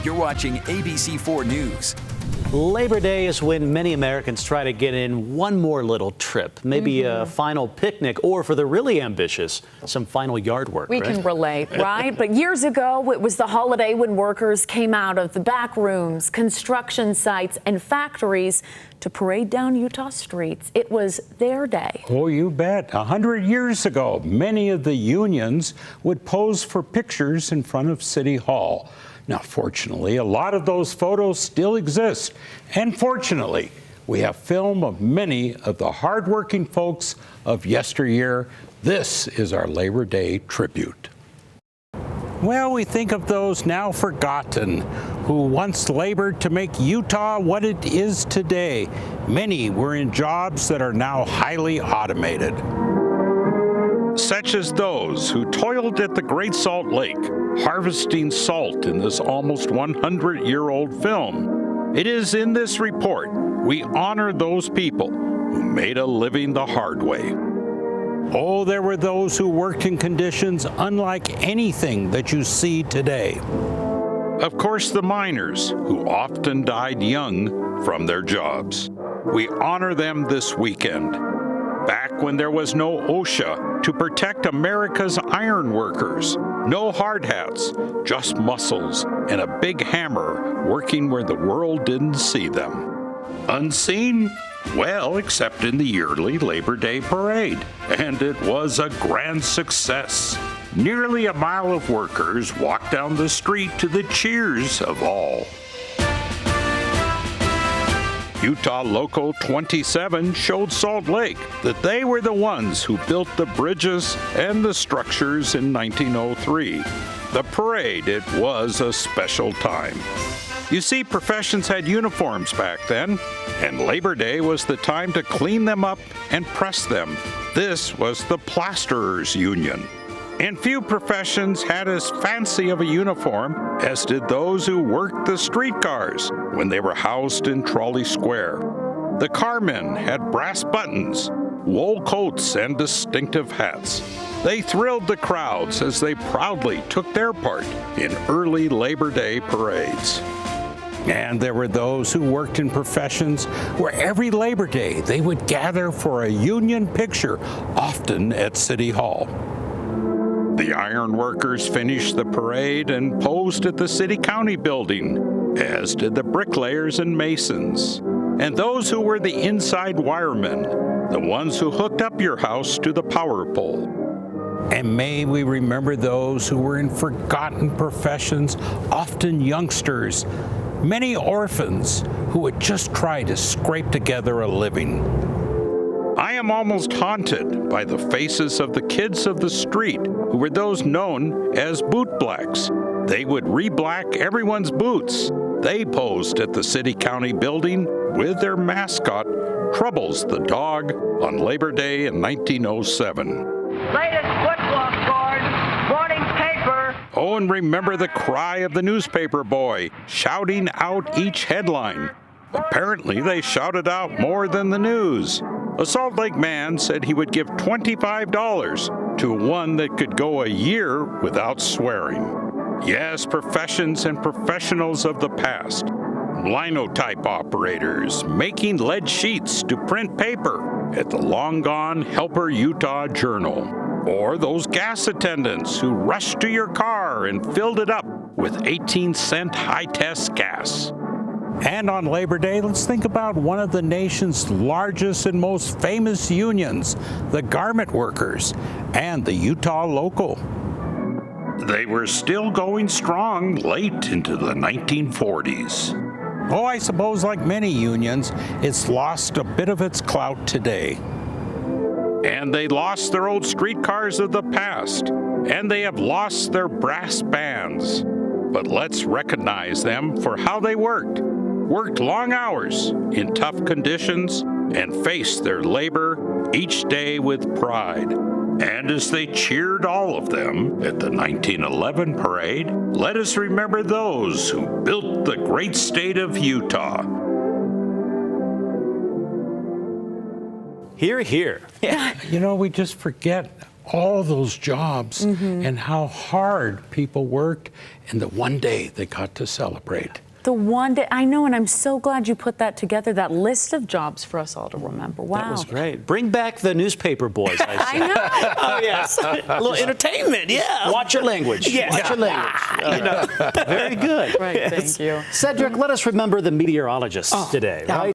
You're watching ABC4 News. Labor Day is when many Americans try to get in one more little trip, maybe a final picnic, or for the really ambitious, some final yard work. We can relate, right? But years ago, it was the holiday when workers came out of the back rooms, construction sites, and factories to parade down Utah streets. It was their day. Oh, you bet. 100 years ago, many of the unions would pose for pictures in front of City Hall. Now, fortunately, a lot of those photos still exist. And fortunately, we have film of many of the hardworking folks of yesteryear. This is our Labor Day tribute. Well, we think of those now forgotten who once labored to make Utah what it is today. Many were in jobs that are now highly automated. Such as those who toiled at the Great Salt Lake, harvesting salt in this almost 100-year-old film. It is in this report we honor those people who made a living the hard way. Oh, there were those who worked in conditions unlike anything that you see today. Of course, the miners, who often died young from their jobs. We honor them this weekend. Back when there was no OSHA to protect America's iron workers. No hard hats, just muscles and a big hammer working where the world didn't see them. Unseen? Well, except in the yearly Labor Day parade. And it was a grand success. Nearly a mile of workers walked down the street to the cheers of all. Utah Local 27 showed Salt Lake that they were the ones who built the bridges and the structures in 1903. The parade, it was a special time. You see, professions had uniforms back then, and Labor Day was the time to clean them up and press them. This was the Plasterers Union. And few professions had as fancy of a uniform as did those who worked the streetcars when they were housed in Trolley Square. The carmen had brass buttons, wool coats, and distinctive hats. They thrilled the crowds as they proudly took their part in early Labor Day parades. And there were those who worked in professions where every Labor Day they would gather for a union picture, often at City Hall. The iron workers finished the parade and posed at the city-county building, as did the bricklayers and masons. And those who were the inside wiremen, the ones who hooked up your house to the power pole. And may we remember those who were in forgotten professions, often youngsters, many orphans who would just try to scrape together a living. I am almost haunted by the faces of the kids of the street, who were those known as boot blacks. They would re-black everyone's boots. They posed at the city-county building with their mascot, Troubles the dog, on Labor Day in 1907. Latest football scores, morning paper. Oh, and remember the cry of the newspaper boy, shouting out each headline. Apparently, they shouted out more than the news. A Salt Lake man said he would give $25 to one that could go a year without swearing. Yes, professions and professionals of the past. Linotype operators making lead sheets to print paper at the long-gone Helper Utah Journal. Or those gas attendants who rushed to your car and filled it up with 18-cent high-test gas. And on Labor Day, let's think about one of the nation's largest and most famous unions, the garment workers, and the Utah Local. They were still going strong late into the 1940s. Oh, I suppose like many unions, it's lost a bit of its clout today. And they lost their old streetcars of the past, and they have lost their brass bands. But let's recognize them for how they worked long hours in tough conditions, and faced their labor each day with pride. And as they cheered all of them at the 1911 parade, let us remember those who built the great state of Utah. Hear, hear. Yeah. You know, we just forget all those jobs and how hard people worked, and that one day they got to celebrate. The one day, I know, and I'm so glad you put that together, that list of jobs for us all to remember. Wow. That was great. Bring back the newspaper boys, I say. I know. Oh, yes. A little entertainment, yeah. Watch your language. Yes. Watch your language. Very good. Right, thank you. Cedric, let us remember the meteorologists today, right?